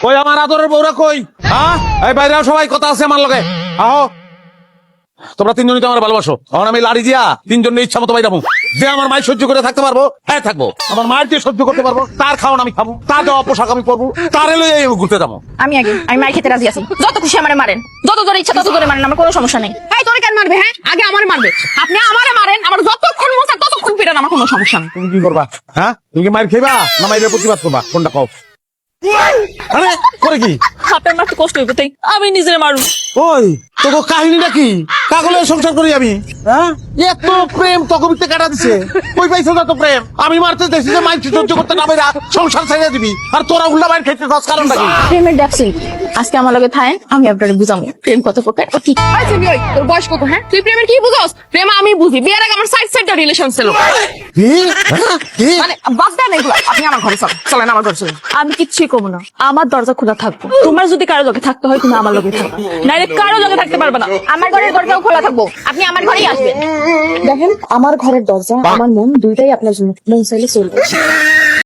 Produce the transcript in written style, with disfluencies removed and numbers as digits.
কই আমার আদরের বউরা কই? হ্যাঁ, এই বাইরে সবাই কথা আছে আমার লগে। আহো, তোমরা তিনজনই তো আমার ভালোবাসো। এখন আমি লাড়ি দিয়া তিনজনের ইচ্ছা মতো বাইরাবো। যে আমার মায়ের সহ্য করে থাকতে পারবো, হ্যাঁ থাকবো। আমার মায়ের যে সহ্য করতে পারবো, তার খাওয়ান আমি খাবো, তার দেওয়া পোশাক আমি পরবো, তার এলো এই ঘুরতে যাবো। আমি মার খেতে রাজি আছি। যত খুশি আমারে মারেন, যত জোরে ইচ্ছা তত জোরে মারেন, আমার কোনো সমস্যা নেই। এই তোরে কেন মারবে? হ্যাঁ, আগে আমারে মারবে। আপনি আমারে মারেন, আমার যতক্ষণ মন চায় ততক্ষণ পিটান, আমার কোনো সমস্যা নেই। তুমি কি করবা? হ্যাঁ, তুমি কি মায়ের খেবা না মায়ের প্রতিবাদ করবা? কোনটা কও? আরে করে কি? আপনার মারতে কষ্ট হইব, তাই আমি নিজের মারু। ওই তোকে কাহিনীটা কি? কাগলে সংসার করি আমি? হ্যাঁ, এত প্রেম তকবিতে কাটা দিছে, কই পাইছো না তো প্রেম? আমি মারতে দেখছি যে মাইক সহ্য করতে না পাইরা সংসার ছেড়ে দিবি, আর তোরা উল্টা মাইর খেতে দশ কারণটা কি? প্রেমের ড্যাপসিং আজকে আমার লগে থাকেন, আমি আপনারে বুঝাবো প্রেম কত প্রকার ও কি। এই ছেলে, ওই তোর বয়স কত? হ্যাঁ, তুই প্রেমের কি বুঝোস? প্রেম আমি বুঝি। বিয়ের আগে আমার সাইড রিলেশন ছিল। কি? হ্যাঁ, কি? মানে বাদ দেন এগুলো, আপনি আমার ঘরে চলেন। চলেন আমার ঘরে চলেন। আমি কিচ্ছুই কমু না, আমার দরজা খোলা থাকবো। তোমার যদি কারো লগে থাকতে হয় তুমি আমার লগে থাকবে, নাইলে কারো লগে থাকতে পারবে না। আমার ঘরের দরজাও খোলা থাকবো, আপনি আমার ঘরেই আসবেন। দেখেন, আমার ঘরের দরজা আমার মন দুইটাই আপনার জন্য, মন চাইলে চলবে।